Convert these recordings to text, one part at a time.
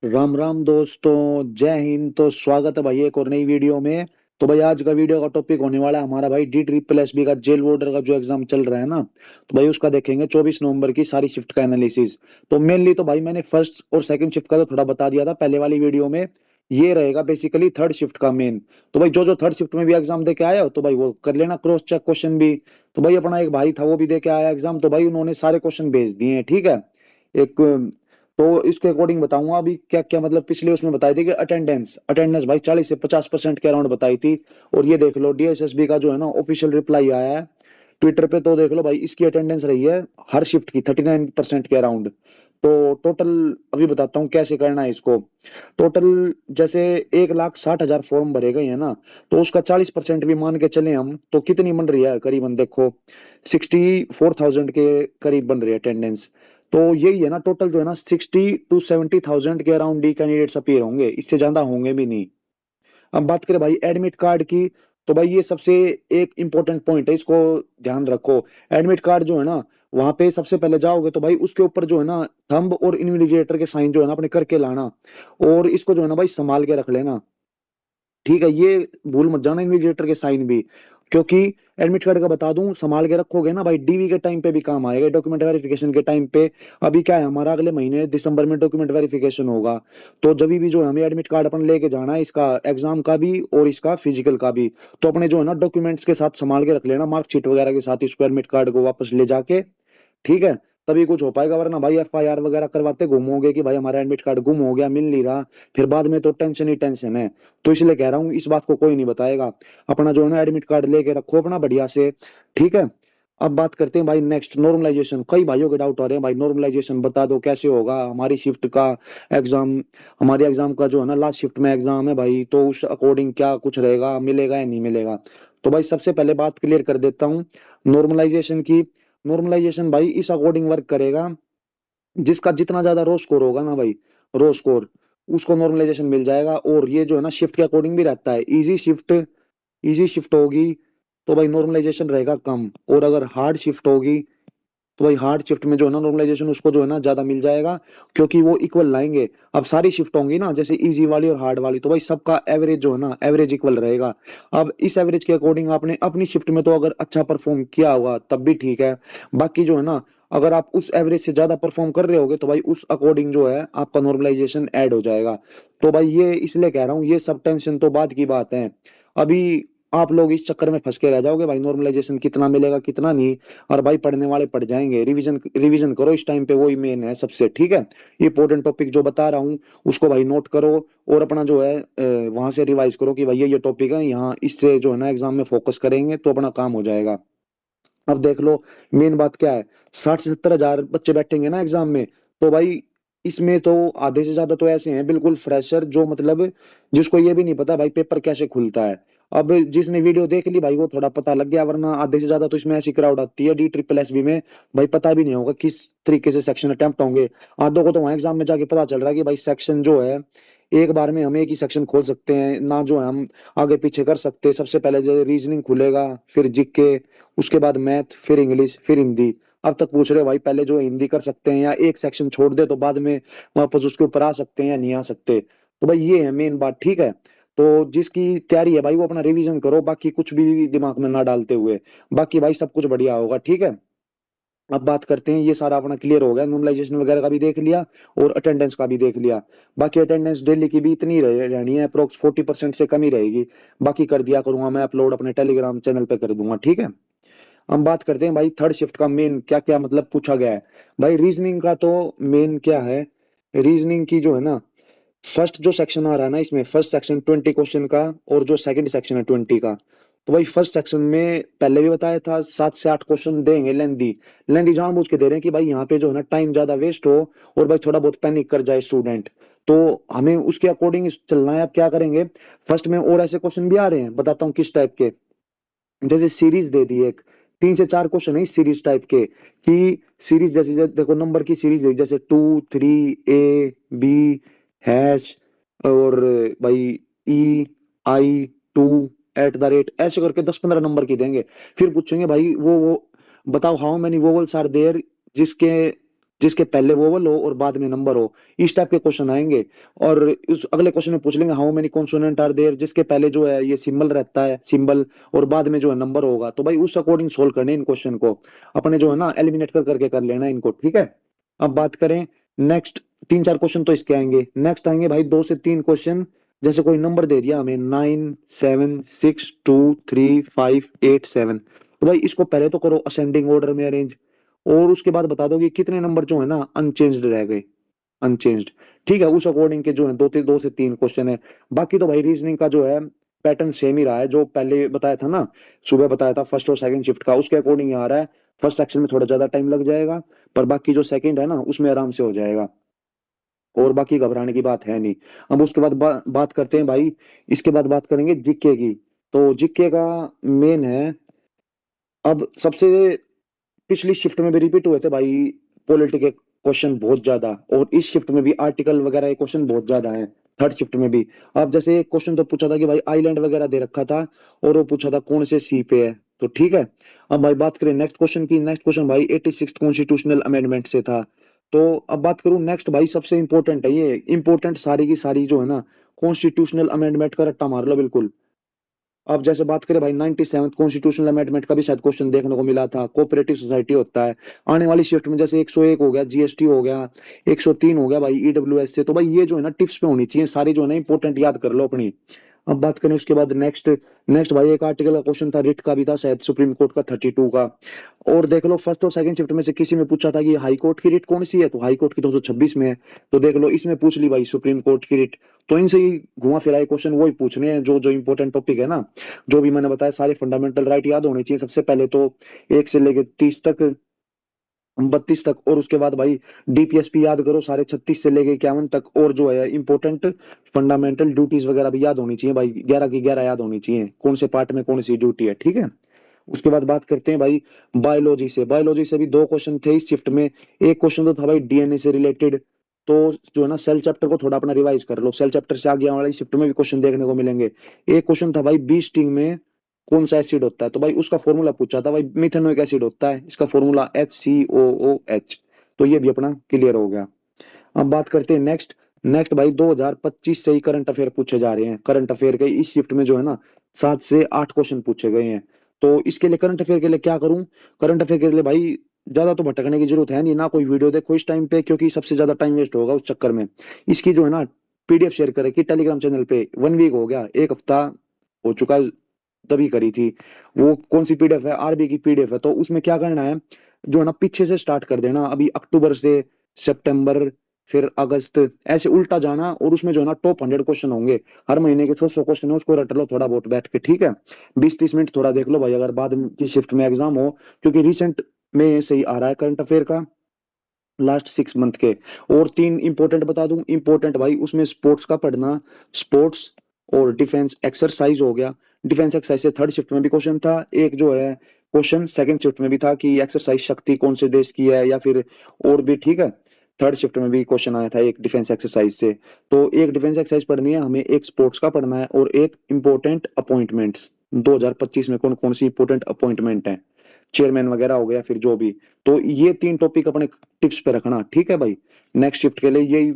राम राम दोस्तों, जय हिंद। तो स्वागत है भाई एक और नई वीडियो में। तो भाई आज का वीडियो का टॉपिक होने वाला है हमारा भाई DSSB का जेल वार्डर का जो एग्जाम चल रहा है ना। तो भाई उसका देखेंगे 24 नवंबर की सारी शिफ्ट का एनालिसिस। तो मेनली तो भाई मैंने फर्स्ट और सेकंड शिफ्ट का तो थोड़ा बता दिया था पहले वाली वीडियो में। ये रहेगा बेसिकली थर्ड शिफ्ट का मेन। तो भाई जो जो थर्ड शिफ्ट में भी एग्जाम दे के आया हो तो भाई वो कर लेना क्रॉस चेक क्वेश्चन भी। तो भाई अपना एक भाई था वो भी दे के आया एग्जाम, तो भाई उन्होंने सारे क्वेश्चन भेज दिए हैं, ठीक है। एक तो इसके अकॉर्डिंग बताऊंगा अभी क्या क्या, मतलब पिछले उसमें बताई थी कि अटेंडेंस अटेंडेंस भाई 40 से 50% के अराउंड बताई थी। और ये देख लो DSSB का जो है ना ऑफिशियल रिप्लाई आया है ट्विटर पे, तो देख लो भाई इसकी अटेंडेंस रही है हर शिफ्ट की 39% के अराउंड। तो टोटल अभी बताता हूँ कैसे करना है इसको। टोटल जैसे 1,60,000 फॉर्म भरे गए हैं ना, तो उसका 40% भी मान के चले हम तो कितनी बन रही है करीबन देखो, 64,000 के करीब बन रही है अटेंडेंस। तो यही है ना, टोटल जो है ना 60 to 70,000 के अराउंड ही कैंडिडेट्स अपीयर होंगे, इससे ज्यादा होंगे भी नहीं। अब बात करें भाई एडमिट कार्ड की, तो भाई ये सबसे एक इंपॉर्टेंट पॉइंट है, इसको ध्यान रखो। एडमिट कार्ड जो है ना, वहां पे सबसे पहले जाओगे तो भाई उसके ऊपर जो है ना थंब और इन्विजिलेटर के साइन जो है ना अपने करके लाना। और इसको जो है ना भाई संभाल के रख लेना, ठीक है। ये भूल मत जाना इन्विजिलेटर के साइन भी, क्योंकि एडमिट कार्ड का बता दूं संभाल के रखोगे ना भाई डीवी के टाइम पे भी काम आएगा, डॉक्यूमेंट वेरिफिकेशन के टाइम पे। अभी क्या है हमारा अगले महीने दिसंबर में डॉक्यूमेंट वेरिफिकेशन होगा। तो जब भी जो है हमें एडमिट कार्ड अपन लेके जाना है, इसका एग्जाम का भी और इसका फिजिकल का भी, तो अपने जो है ना डॉक्यूमेंट्स के साथ संभाल के रख लेना, मार्कशीट वगैरह के साथ इसको एडमिट कार्ड को वापस ले जाके, ठीक है। तभी कुछ हो पाएगा, वरना भाई FIR वगैरह करवाते घूमोगे कि भाई हमारा एडमिट कार्ड गुम हो गया, मिल नहीं रहा, फिर बाद में तो टेंशन ही टेंशन है। तो इसलिए कह रहा हूँ इस बात को कोई नहीं बताएगा। अपना जो है ना एडमिट कार्ड लेके रखो अपना बढ़िया से, ठीक है। अब बात करते हैं भाई नेक्स्ट नॉर्मलाइजेशन। कई भाइयों के डाउट आ रहे हैं भाई नॉर्मलाइजेशन बता दो कैसे होगा हमारी शिफ्ट का एग्जाम। हमारी एग्जाम का जो है ना लास्ट शिफ्ट में एग्जाम है भाई, तो उस अकॉर्डिंग क्या कुछ रहेगा, मिलेगा या नहीं मिलेगा। तो भाई सबसे पहले बात क्लियर कर देता हूँ नॉर्मलाइजेशन की। नॉर्मलाइजेशन भाई इस अकॉर्डिंग वर्क करेगा, जिसका जितना ज्यादा रो स्कोर होगा ना भाई, रो स्कोर, उसको नॉर्मलाइजेशन मिल जाएगा। और ये जो है ना शिफ्ट के अकॉर्डिंग भी रहता है। इजी शिफ्ट होगी तो भाई नॉर्मलाइजेशन रहेगा कम, और अगर हार्ड शिफ्ट होगी तो भाई हार्ड शिफ्ट में जो है ना नॉर्मलाइजेशन उसको जो है ना ज्यादा मिल जाएगा, क्योंकि वो इक्वल लाएंगे। अब सारी शिफ्ट होंगी ना जैसे इजी वाली और हार्ड वाली, तो भाई सबका एवरेज जो है ना एवरेज इक्वल रहेगा। अब इस एवरेज के अकॉर्डिंग आपने अपनी शिफ्ट में तो अगर अच्छा परफॉर्म किया होगा तब भी ठीक है, बाकी जो है ना अगर आप उस एवरेज से ज्यादा परफॉर्म कर रहे होगे तो भाई उस अकॉर्डिंग जो है आपका नॉर्मलाइजेशन ऐड हो जाएगा। तो भाई ये इसलिए कह रहा हूँ ये सब टेंशन तो बाद की बात है। अभी आप लोग इस चक्कर में फंस के रह जाओगे भाई नॉर्मलाइजेशन कितना मिलेगा कितना नहीं। और भाई पढ़ने वाले पढ़ जाएंगे, रिवीजन रिवीजन करो इस टाइम पे, वही मेन है सबसे, ठीक है। इंपॉर्टेंट टॉपिक जो बता रहा हूँ उसको भाई नोट करो, और अपना जो है वहां से रिवाइज करो कि भाई ये टॉपिक है, यहाँ इससे जो है ना एग्जाम में फोकस करेंगे तो अपना काम हो जाएगा। अब देख लो मेन बात क्या है, 60 से 70 हजार बच्चे बैठेंगे ना एग्जाम में, तो भाई इसमें तो आधे से ज्यादा तो ऐसे हैं बिल्कुल फ्रेशर, जो मतलब जिसको ये भी नहीं पता भाई पेपर कैसे खुलता है। अब जिसने वीडियो देख ली भाई वो थोड़ा पता लग गया, वरना आधे से ज्यादा तो इसमें ऐसी क्राउड आती है DSSB में, भाई पता भी नहीं होगा किस तरीके से सेक्शन अटेम्प्ट होंगे। आधों को तो वहां एग्जाम में जाके पता चल रहा है कि भाई सेक्शन जो है एक बार में हम एक ही सेक्शन खोल सकते हैं ना, जो है हम आगे पीछे कर सकते हैं। सबसे पहले जो रीजनिंग खुलेगा, फिर जीके, उसके बाद मैथ, फिर इंग्लिश, फिर हिंदी। अब तक पूछ रहे हो भाई पहले जो हिंदी कर सकते हैं या एक सेक्शन छोड़ दे तो बाद में वापस उसके ऊपर आ सकते हैं या नहीं आ सकते। तो भाई ये है मेन बात, ठीक है। तो जिसकी तैयारी है भाई वो अपना रिवीजन करो, बाकी कुछ भी दिमाग में ना डालते हुए, बाकी भाई सब कुछ बढ़िया होगा, ठीक है। अब बात करते हैं, ये सारा अपना क्लियर हो गया, नॉर्मलाइजेशन वगैरह का भी देख लिया और अटेंडेंस का भी देख लिया। बाकी अटेंडेंस डेली की भी इतनी रहनी है, अप्रोक्स 40% से कम ही रहेगी। बाकी कर दिया करूंगा मैं अपलोड अपने टेलीग्राम चैनल पे कर दूंगा, ठीक है। हम बात करते हैं भाई थर्ड शिफ्ट का मेन क्या क्या मतलब पूछा गया है। भाई रीजनिंग का तो मेन क्या है, रीजनिंग की जो है ना फर्स्ट जो सेक्शन आ रहा है ना, इसमें फर्स्ट सेक्शन 20 क्वेश्चन का, और जो सेकंड सेक्शन है 20 का। तो भाई फर्स्ट सेक्शन में पहले भी बताया था 7 से 8 क्वेश्चन देंगे लेंदी। लेंदी जानबूझ के दे रहे हैं कि भाई यहाँ पे जो है ना टाइम ज्यादा वेस्ट हो और भाई थोड़ा बहुत पैनिक कर जाए स्टूडेंट। तो हमें उसके अकॉर्डिंग चलना है। अब क्या करेंगे, फर्स्ट में और ऐसे क्वेश्चन भी आ रहे हैं, बताता हूँ किस टाइप के। जैसे सीरीज दे दी एक, 3 से 4 क्वेश्चन है सीरीज टाइप के, कि सीरीज जैसे देखो नंबर की सीरीज है, जैसे 2 3 A B हैश, और भाई E I 2 @ ऐसे करके 10 15 नंबर की देंगे। फिर पूछेंगे भाई वो बताओ how many vowels are there, जिसके जिसके पहले वोवल हो और बाद में नंबर हो, इस टाइप के क्वेश्चन आएंगे। और उस अगले क्वेश्चन में पूछ लेंगे how many consonant are there, जिसके पहले जो है ये सिंबल रहता है, सिंबल, और बाद में जो है नंबर होगा। तो भाई उस अकॉर्डिंग सोल्व करने इन क्वेश्चन को अपने जो है ना एलिमिनेट कर करके कर लेना इनको, ठीक है। अब बात करें नेक्स्ट, तीन चार क्वेश्चन तो इसके आएंगे। नेक्स्ट आएंगे भाई 2 से 3 क्वेश्चन। जैसे कोई नंबर दे दिया हमें 9 7 6 2 3 5 8 7, तो भाई इसको पहले तो करो असेंडिंग ऑर्डर में अरेंज, और उसके बाद बता दो कि कितने नंबर जो है ना अनचेंज्ड रह गए, अनचेंज्ड, ठीक है। उस अकॉर्डिंग के जो है 2 से 3 क्वेश्चन है। बाकी तो भाई रीजनिंग का जो है पैटर्न सेम ही रहा है, जो पहले बताया था ना, सुबह बताया था फर्स्ट और सेकंड शिफ्ट का, उसके अकॉर्डिंग आ रहा है। फर्स्ट सेक्शन में थोड़ा ज्यादा टाइम लग जाएगा, पर बाकी जो सेकंड है ना उसमें आराम से हो जाएगा, और बाकी घबराने की बात है नहीं। अब उसके बाद बात करते हैं भाई, इसके बाद बात करेंगे जीके की। तो जीके का मेन है, अब सबसे पिछली शिफ्ट में भी रिपीट हुए थे भाई पॉलिटी के क्वेश्चन बहुत ज्यादा, और इस शिफ्ट में भी आर्टिकल वगैरह के क्वेश्चन बहुत ज्यादा है, थर्ड शिफ्ट में भी। अब जैसे एक क्वेश्चन तो पूछा था कि भाई आइलैंड वगैरह दे रखा था, और वो पूछा था कौन से सी पे है, तो ठीक है। अब भाई बात करें नेक्स्ट क्वेश्चन की, नेक्स्ट क्वेश्चन भाई 86 कॉन्स्टिट्यूशनल अमेंडमेंट से था। तो अब बात करूं नेक्स्ट भाई, सबसे इंपॉर्टेंट है ये, इंपॉर्टेंट सारी की सारी जो है ना कॉन्स्टिट्यूशनल अमेंडमेंट का रट्टा मार लो बिल्कुल। अब जैसे बात करें भाई 97 कॉन्स्टिट्यूशनल अमेंडमेंट का भी शायद क्वेश्चन देखने को मिला था, कोऑपरेटिव सोसाइटी होता है। आने वाली शिफ्ट में जैसे 101 हो गया जीएसटी हो गया, 103 हो गया भाई ईडब्ल्यूएस से, तो भाई ये जो है ना टिप्स पे होनी चाहिए सारी, जो है ना इंपॉर्टेंट याद कर लो अपनी। अब बात करें उसके बाद नेक्स्ट, नेक्स्ट भाई एक आर्टिकल का क्वेश्चन था रिट का भी था शायद, सुप्रीम कोर्ट का 32 का। और देख लो फर्स्ट और सेकंड शिफ्ट में से किसी में पूछा था कि हाई कोर्ट की रिट कौन सी है, तो हाई कोर्ट की 226 में है। तो देख लो इसमें पूछ ली भाई सुप्रीम कोर्ट की रिट। तो इनसे ही घुमा फिरा क्वेश्चन वही पूछने हैं जो जो इंपॉर्टेंट टॉपिक है ना, जो भी मैंने बताया सारे फंडामेंटल राइट याद होने चाहिए सबसे पहले तो, 1 से लेके 30 तक, 32 तक, और उसके बाद भाई डीपीएसपी याद करो सारे 36 से लेके 51 तक, और जो है इंपॉर्टेंट फंडामेंटल ड्यूटीज वगैरह भी याद होनी चाहिए भाई, 11 की 11 याद होनी चाहिए कौन से पार्ट में कौन सी ड्यूटी है, ठीक है। उसके बाद बात करते हैं भाई बायोलॉजी से। बायोलॉजी से भी 2 क्वेश्चन थे इस शिफ्ट में। एक क्वेश्चन तो था भाई डीएनए से रिलेटेड, तो जो है ना सेल चैप्टर को थोड़ा अपना रिवाइज कर लो, सेल चैप्टर से आगे आने वाली शिफ्ट में भी क्वेश्चन देखने को मिलेंगे। एक क्वेश्चन था भाई बी स्टिंग में कौन सा एसिड होता है, तो भाई उसका फॉर्मूला पूछा था भाई, मिथेनोइक एसिड होता है, इसका फॉर्मूला HCOOH। तो ये भी अपना क्लियर हो गया। अब बात करते हैं नेक्स्ट, नेक्स्ट भाई 2025 से ही करंट अफेयर पूछे जा रहे हैं। करंट अफेयर के इस शिफ्ट में जो है ना 7 से 8 क्वेश्चन पूछे गए हैं। तो इसके लिए करंट अफेयर के लिए क्या करूं, करंट अफेयर के लिए भाई ज्यादा तो भटकने की जरूरत है नहीं ना, कोई वीडियो देखो इस टाइम पे, क्योंकि सबसे ज्यादा टाइम वेस्ट होगा उस चक्कर में। इसकी जो है ना पीडीएफ शेयर करें कि टेलीग्राम चैनल पे, 1 वीक हो गया, एक हफ्ता हो चुका है, तभी करी थी। वो कौन सी पीडीएफ है, आरबी की पीडीएफ है। तो उसमें क्या करना है, जो है ना पीछे से स्टार्ट कर देना, अभी अक्टूबर से सितंबर, फिर अगस्त, ऐसे उल्टा जाना, और उसमें जो है ना टॉप 100 क्वेश्चन होंगे, हर महीने के 100 क्वेश्चन है, उसको रट लो थोड़ा बहुत बैठ के, ठीक है। 20-30 मिनट थोड़ा देख लो भाई, अगर बाद की शिफ्ट में एग्जाम हो, क्योंकि रिसेंट में सही आ रहा है करंट अफेयर का, लास्ट 6 मंथ के। और 3 इंपॉर्टेंट बता दूं, इंपॉर्टेंट भाई उसमें स्पोर्ट्स का पढ़ना, स्पोर्ट्स और डिफेंस एक्सरसाइज हो गया। डिफेंस एक्सरसाइज से थर्ड शिफ्ट में भी क्वेश्चन था, एक जो है क्वेश्चन सेकंड शिफ्ट में भी था कि एक्सरसाइज शक्ति कौन से देश की है, या फिर और भी, ठीक है। थर्ड शिफ्ट में भी क्वेश्चन आया था एक डिफेंस एक्सरसाइज से। तो एक डिफेंस एक्सरसाइज पढ़नी है हमें, एक स्पोर्ट्स का पढ़ना है, और एक इंपॉर्टेंट अपॉइंटमेंट्स 2025 में कौन कौन सी इंपॉर्टेंट अपॉइंटमेंट है, चेयरमैन वगैरह हो गया फिर जो भी। तो ये 3 टॉपिक अपने टिप्स पे रखना, ठीक है भाई। नेक्स्ट शिफ्ट के लिए यही,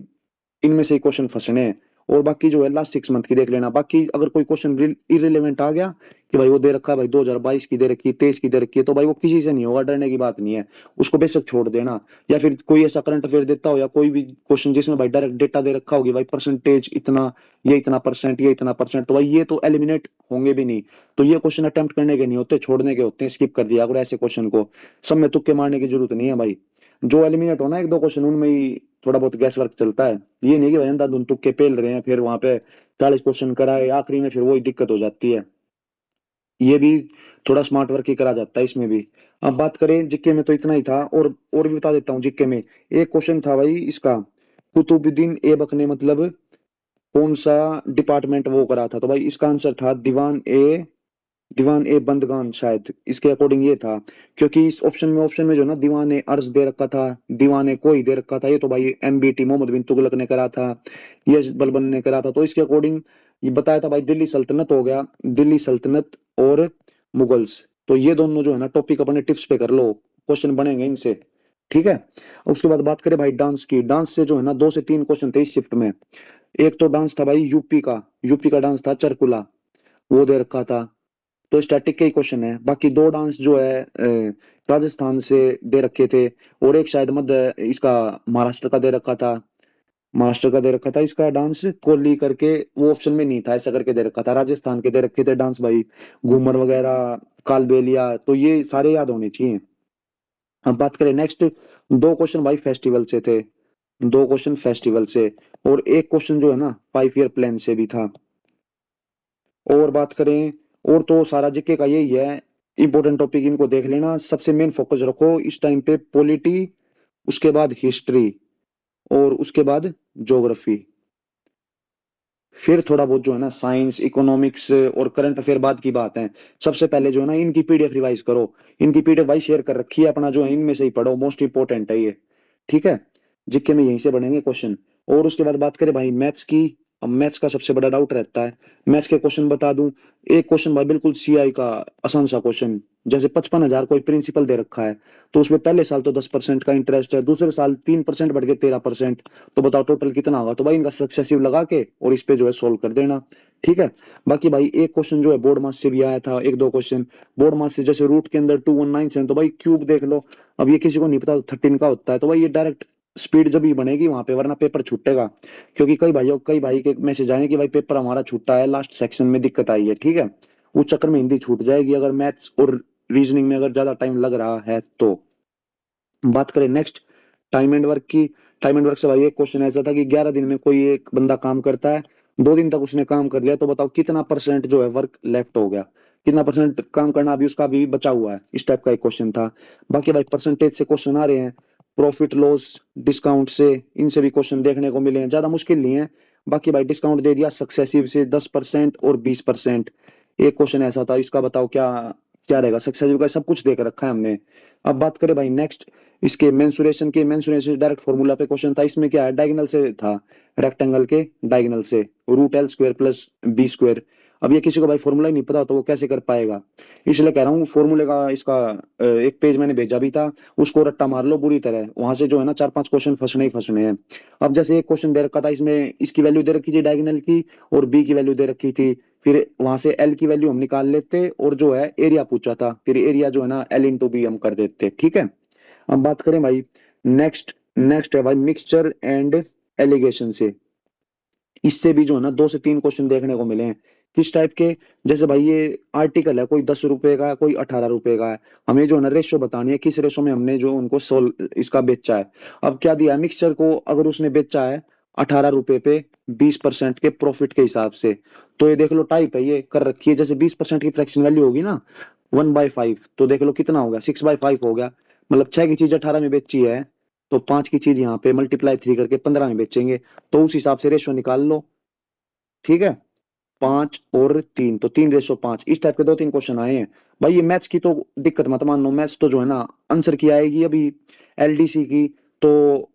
इनमें से क्वेश्चन फंसने हैं। और बाकी जो है लास्ट 6 मंथ की देख लेना। बाकी अगर कोई क्वेश्चन इरिलेवेंट आ गया कि भाई वो दे रखा है भाई 2022 की दे रखी है, 23 की दे रखी है, तो भाई वो किसी से नहीं होगा, डरने की बात नहीं है, उसको बेशक छोड़ देना। या फिर कोई ऐसा करंट अफेयर देता हो, या कोई भी क्वेश्चन जिसमें भाई डायरेक्ट डेटा दे रखा होगी भाई परसेंटेज इतना, ये इतना परसेंट, ये इतना परसेंट, तो भाई ये तो एलिमिनेट होंगे भी नहीं। तो ये क्वेश्चन अटेम्प्ट करने के नहीं होते, छोड़ने के होते हैं, स्किप कर दिया अगर ऐसे क्वेश्चन को। सब में तुक्के मारने की जरूरत नहीं है भाई, जो एलिमिनेट होना 1-2 क्वेश्चन उनमें ही थोड़ा बहुत गैस वर्क चलता है। ये नहीं कि भाई अंधाधुंध तुक्के पेल रहे हैं, फिर वहां पे 40 क्वेश्चन कराए आखिरी में, फिर वही दिक्कत हो जाती है। ये भी थोड़ा स्मार्ट वर्क ही करा जाता है इसमें भी। अब बात करें जीके में तो इतना ही था, और भी बता देता हूँ जीके में। एक क्वेश्चन था भाई इसका, कुतुबुद्दीन ऐबक ने मतलब कौन सा डिपार्टमेंट वो करा था, तो भाई इसका आंसर था दीवान ए बंदगान शायद, इसके अकॉर्डिंग ये था। क्योंकि इस ऑप्शन में जो ना दीवान ए अर्ज दे रखा था, दीवान ए कोई दे रखा था, ये तो भाई MBT मोहम्मद बिन तुगलक ने करा था, ये बलबन ने करा था। तो इसके अकॉर्डिंग ये बताया था भाई दिल्ली सल्तनत हो गया, दिल्ली सल्तनत और मुगल्स। तो ये दोनों जो है ना टॉपिक अपने टिप्स पे कर लो, क्वेश्चन बनेंगे इनसे, ठीक है। उसके बाद बात करें भाई डांस की, डांस से जो है ना 2 से 3 क्वेश्चन थे इस शिफ्ट में। एक तो डांस था भाई यूपी का डांस था चरकुला, वो दे रखा था। तो स्टैटिक के ही क्वेश्चन है। बाकी 2 डांस जो है राजस्थान से दे रखे थे, और एक शायद मध्य इसका महाराष्ट्र का दे रखा था। महाराष्ट्र का दे रखा था इसका डांस कोहली करके, वो ऑप्शन में नहीं था, ऐसा करके दे रखा था। राजस्थान के दे रखे थे डांस भाई, घूमर वगैरह, कालबेलिया, तो ये सारे याद होने चाहिए। अब बात करें नेक्स्ट, 2 क्वेश्चन भाई फेस्टिवल से थे, 2 क्वेश्चन फेस्टिवल से, और एक क्वेश्चन जो है ना 5 ईयर प्लान से भी था। और बात करें, और तो सारा जीके का यही है। इंपॉर्टेंट टॉपिक इनको देख लेना, सबसे मेन फोकस रखो इस टाइम पे पॉलिटी, उसके बाद हिस्ट्री, और उसके बाद ज्योग्राफी। फिर थोड़ा बहुत जो है ना साइंस, इकोनॉमिक्स और करंट अफेयर बाद की बात है। सबसे पहले जो है ना इनकी पीडीएफ रिवाइज करो। इनकी पीडीएफ भाई शेयर कर रखी है, अपना जो है इनमें से ही पढ़ो, मोस्ट इंपोर्टेंट है ये। ठीक है, जीके में यहीं से बनेंगे क्वेश्चन। और उसके बाद बात करें भाई मैथ्स की। अब मैथ्स का सबसे बड़ा डाउट रहता है। मैथ्स के क्वेश्चन बता दूं, एक क्वेश्चन भाई बिल्कुल सीआई का आसान सा क्वेश्चन, जैसे 55,000 कोई प्रिंसिपल दे रखा है, तो उसमें पहले साल तो 10% का इंटरेस्ट है, दूसरे साल 3% बढ़ के 13%, तो बताओ टोटल कितना होगा। तो भाई इनका सक्सेसिव लगा के और इस पे जो है सोल्व कर देना। ठीक है। बाकी भाई एक क्वेश्चन जो है बोर्ड मार्क्स से भी आया था, 1-2 क्वेश्चन बोर्ड मार्क्स से, जैसे रूट के अंदर 2197, तो भाई क्यूब देख लो। अब ये किसी को नहीं पता 13 का होता है, तो भाई ये डायरेक्ट स्पीड जब ही बनेगी वहां पे, वरना पेपर छूटेगा। क्योंकि कई भाई के मैसेज आए कि भाई पेपर हमारा छूटा है, लास्ट सेक्शन में दिक्कत आई है। ठीक है, उस चक्कर में हिंदी छूट जाएगी अगर मैथ्स और रीजनिंग में अगर ज्यादा टाइम लग रहा है तो। बात करें नेक्स्ट टाइम एंड वर्क की। टाइम एंड वर्क से भाई एक क्वेश्चन ऐसा था कि 11 दिन में कोई एक बंदा काम करता है, 2 दिन तक उसने काम कर लिया, तो बताओ कितना परसेंट जो है वर्क लेफ्ट हो गया, कितना परसेंट काम करना अभी उसका भी बचा हुआ है। इस टाइप का एक क्वेश्चन था। बाकी भाई परसेंटेज से क्वेश्चन आ रहे हैं, प्रॉफिट लॉस डिस्काउंट से, इनसे भी क्वेश्चन देखने को मिले हैं, ज्यादा मुश्किल नहीं है। बाकी भाई डिस्काउंट दे दिया सक्सेसिव से 10% और 20%। एक क्वेश्चन ऐसा था, इसका बताओ क्या क्या रहेगा सक्सेसिव का, सब कुछ देख रखा है हमने। अब बात करें भाई नेक्स्ट इसके मेंसुरेशन के, मेंसुरेशन डायरेक्ट फॉर्मूला पे क्वेश्चन था। इसमें क्या है, डायगोनल से था, रेक्टेंगल के डायगोनल से, root L square plus B square. अब ये किसी को भाई फॉर्मूला ही नहीं पता तो वो कैसे कर पाएगा। इसलिए कह रहा हूँ फॉर्मूले का इसका एक पेज मैंने भेजा भी था, उसको रट्टा मार लो बुरी तरह, वहां से जो है ना 4-5 क्वेश्चन फंसने ही फंसने हैं। अब जैसे एक क्वेश्चन दे रखा था, इसमें इसकी वैल्यू दे रखी थी डायगोनल की, और बी की वैल्यू दे रखी थी। फिर वहां से एल की वैल्यू हम निकाल लेते, और जो है एरिया पूछा था, फिर एरिया जो है ना एल इंटू बी हम कर देते। ठीक है। अब बात करें भाई नेक्स्ट, नेक्स्ट है भाई मिक्सचर एंड एलिगेशन से। इससे भी जो है ना 2 से 3 क्वेश्चन देखने को मिले हैं। किस टाइप के, जैसे भाई ये आर्टिकल है, कोई 10 रुपए का है, कोई 18 रुपए का है, हमें जो है ना रेशो बतानी है, किस रेशो में हमने जो उनको सोल इसका बेचा है। अब क्या दिया है मिक्सचर को, अगर उसने बेचा है 18 रुपए पे 20% के प्रॉफिट के हिसाब से, तो ये देख लो टाइप है ये कर रखी है, जैसे 20% की फ्रैक्शन वैल्यू होगी ना 1/5, तो देख लो कितना हो गया 6/5 हो गया। मतलब 6 की चीज 18 में बेची है, तो 5 की चीज यहाँ पे मल्टीप्लाई 3 करके 15 में बेचेंगे, तो उस हिसाब से रेशो निकाल लो। ठीक है, 5 और 3, तो 3:5, इस टाइप के 2-3 क्वेश्चन आए हैं। भाई ये मैथ्स की तो दिक्कत मत मान लो, मैथ्स तो जो है ना आंसर की आएगी अभी, एलडीसी की तो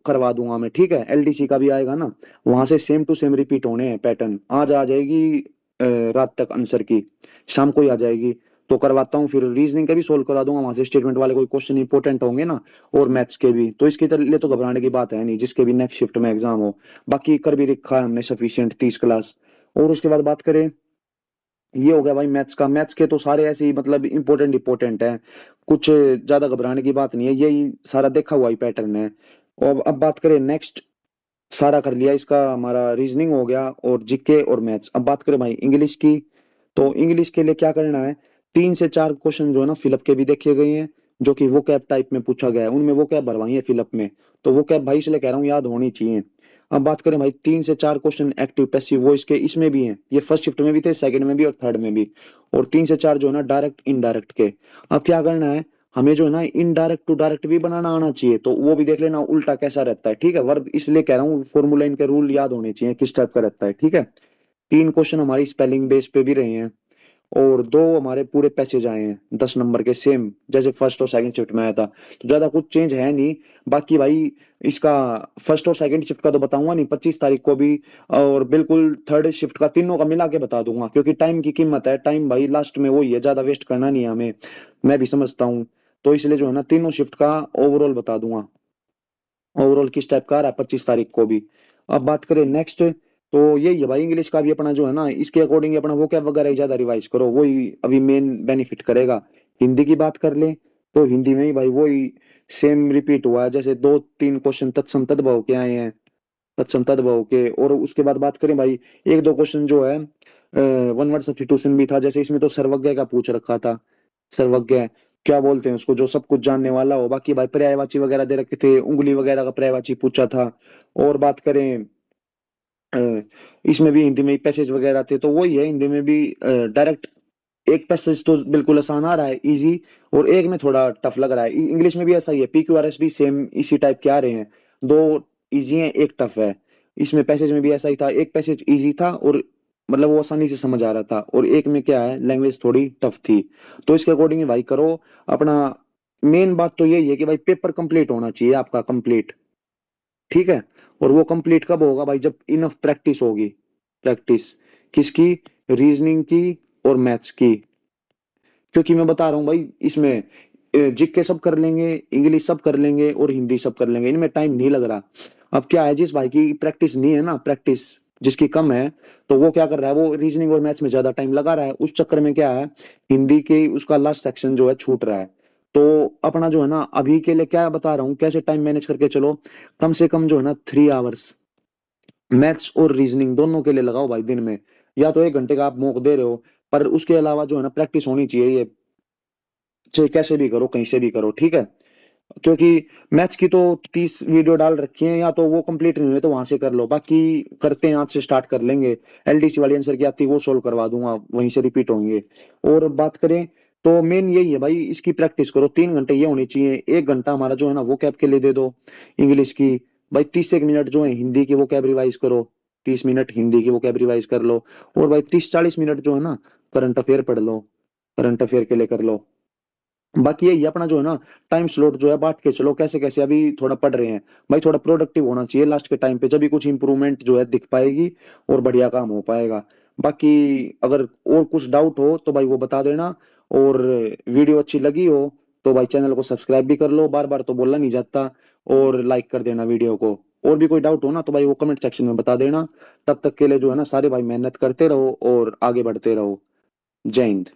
करवा दूंगा मैं। ठीक है, एलडीसी का भी आएगा ना, वहां से सेम टू सेम रिपीट होने हैं पैटर्न, आज आ जाएगी रात तक आंसर की, शाम को ही आ जाएगी, तो करवाता हूँ। फिर रीजनिंग का भी सोल्व करा दूंगा वहां से, स्टेटमेंट वाले कोई क्वेश्चन इंपॉर्टेंट होंगे ना, और मैथ्स के भी, तो इसके लिए तो घबराने की बात है नहीं, जिसके भी नेक्स्ट शिफ्ट में एग्जाम हो। बाकी कर भी रखा है हमने सफिशियंट 30 क्लास। और उसके बाद बात करें, ये हो गया भाई मैथ्स का। मैथ्स के तो सारे ऐसे ही मतलब इंपॉर्टेंट इंपॉर्टेंट है, कुछ ज्यादा घबराने की बात नहीं है, यही सारा देखा हुआ ही पैटर्न है। और अब बात करें नेक्स्ट, सारा कर लिया इसका, हमारा रीजनिंग हो गया और जीके और मैथ्स। अब बात करें भाई इंग्लिश की, तो इंग्लिश के लिए क्या करना है, 3 से 4 क्वेश्चन जो है ना फिलअप के भी देखे गए हैं, जो कि वो कैब टाइप में पूछा गया है, उनमें वो कैब भरवाई है फिलअप में, तो वो कैब भाई इसलिए कह रहा हूँ याद होनी चाहिए। अब बात करें भाई 3 से 4 क्वेश्चन एक्टिव पैसिव वॉइस के, इसमें भी हैं, ये फर्स्ट शिफ्ट में भी थे, सेकंड में भी और थर्ड में भी। और 3 से 4 जो है ना डायरेक्ट इनडायरेक्ट के। अब क्या करना है, हमें जो है ना इनडायरेक्ट टू डायरेक्ट भी बनाना आना चाहिए, तो वो भी देख लेना उल्टा कैसा रहता है। ठीक है, वर्ब इसलिए कह रहा हूँ फॉर्मूला इनके रूल याद होने चाहिए किस टाइप का रहता है। ठीक है, 3 क्वेश्चन हमारी स्पेलिंग बेस पे भी रहे हैं, और 2 हमारे पूरे पैसेज आए हैं 10 नंबर के, सेम जैसे फर्स्ट और सेकंड शिफ्ट में आया था, तो ज्यादा कुछ चेंज है नहीं। बाकी भाई इसका फर्स्ट और सेकंड शिफ्ट का तो बताऊंगा नहीं 25 तारीख को भी, और बिल्कुल थर्ड शिफ्ट का तीनों का मिला के बता दूंगा, क्योंकि टाइम की कीमत है, टाइम भाई लास्ट में वही है, ज्यादा वेस्ट करना नहीं है हमें, मैं भी समझता हूँ। तो इसलिए जो है ना तीनों शिफ्ट का ओवरऑल बता दूंगा। ओवरऑल किस टाइप का आ रहा है 25 तारीख को भी। अब बात करें नेक्स्ट, तो यही है भाई, इंग्लिश का भी अपना जो है ना इसके अकॉर्डिंग अपना वोकैब वगैरह ही ज्यादा रिवाइज करो, वही अभी मेन बेनिफिट करेगा। हिंदी की बात कर ले तो हिंदी में ही भाई वही सेम रिपीट हुआ है, जैसे 2-3 क्वेश्चन तत्सम तद्भव के आए हैं, तत्सम तद्भव के। और उसके बाद बात करें भाई, एक दो क्वेश्चन जो है वन वर्ड सब्स्टिट्यूशन भी था, जैसे इसमें तो सर्वज्ञ का पूछ रखा था। सर्वज्ञ क्या बोलते हैं उसको, जो सब कुछ जानने वाला हो। बाकी भाई पर्यायवाची वगैरह दे रखे थे, उंगली वगैरह का पर्यायवाची पूछा था। और बात करें अ, इसमें भी हिंदी में पैसेज वगैरह थे, तो वही है हिंदी में भी डायरेक्ट एक पैसेज तो बिल्कुल आसान आ रहा है, इजी, और एक में थोड़ा टफ लग रहा है। इंग्लिश में भी ऐसा ही है, PQRS भी सेम इसी टाइप के आ रहे हैं, दो इजी हैं एक टफ है। इसमें पैसेज में भी ऐसा ही था, एक पैसेज इजी था और मतलब वो आसानी से समझ आ रहा था, और एक में क्या है लैंग्वेज थोड़ी टफ थी। तो इसके अकॉर्डिंग भाई करो अपना। मेन बात तो यही है कि भाई पेपर कंप्लीट होना चाहिए आपका, कंप्लीट, ठीक है। और वो कंप्लीट कब होगा भाई, जब इनफ प्रैक्टिस होगी। प्रैक्टिस किसकी, रीजनिंग की और मैथ्स की। क्योंकि मैं बता रहा हूँ भाई इसमें जीके सब कर लेंगे, इंग्लिश सब कर लेंगे और हिंदी सब कर लेंगे, इनमें टाइम नहीं लग रहा। अब क्या है, जिस भाई की प्रैक्टिस नहीं है ना, प्रैक्टिस जिसकी कम है, तो वो क्या कर रहा है, वो रीजनिंग और मैथ्स में ज्यादा टाइम लगा रहा है, उस चक्कर में क्या है, हिंदी के उसका लास्ट सेक्शन जो है छूट रहा है। तो अपना जो है ना अभी के लिए क्या बता रहा हूँ, कैसे टाइम मैनेज करके चलो, कम से कम जो है ना 3 आवर्स मैथ्स और रीजनिंग दोनों के लिए लगाओ भाई दिन में। या तो 1 घंटे का आप मौका दे रहे हो, पर उसके अलावा जो है ना प्रैक्टिस होनी चाहिए ये, चाहे कैसे भी करो, कहीं से भी करो, ठीक है। क्योंकि मैथ्स की तो 30 वीडियो डाल रखी है, या तो वो कंप्लीट नहीं हुए तो वहां से कर लो, बाकी करते हैं आज से स्टार्ट कर लेंगे। LDC वाली आंसर की आती है वो सोल्व करवा दूंगा, वहीं से रिपीट होंगे। और बात करें तो मेन यही है भाई, इसकी प्रैक्टिस करो, 3 घंटे ये होनी चाहिए, 1 घंटा हमारा जो है ना वो कैब के लिए दे दो इंग्लिश की। भाई 30 एक मिनट जो है हिंदी की वो कैब रिवाइज करो, 30 मिनट हिंदी की वो कैब रिवाइज कर लो। और भाई 30-40 मिनट जो है ना करंट अफेयर पढ़ लो, करंट अफेयर के लिए कर लो। बाकी यही अपना जो है ना टाइम स्लॉट जो है बांट के चलो, कैसे कैसे अभी थोड़ा पढ़ रहे हैं। भाई थोड़ा प्रोडक्टिव होना चाहिए लास्ट के टाइम पे, जब भी कुछ इंप्रूवमेंट जो है दिख पाएगी और बढ़िया काम हो पाएगा। बाकी अगर और कुछ डाउट हो तो भाई वो बता देना। और वीडियो अच्छी लगी हो तो भाई चैनल को सब्सक्राइब भी कर लो, बार बार तो बोलना नहीं जाता। और लाइक कर देना वीडियो को। और भी कोई डाउट हो ना तो भाई वो कमेंट सेक्शन में बता देना। तब तक के लिए जो है ना सारे भाई मेहनत करते रहो और आगे बढ़ते रहो। जय हिंद।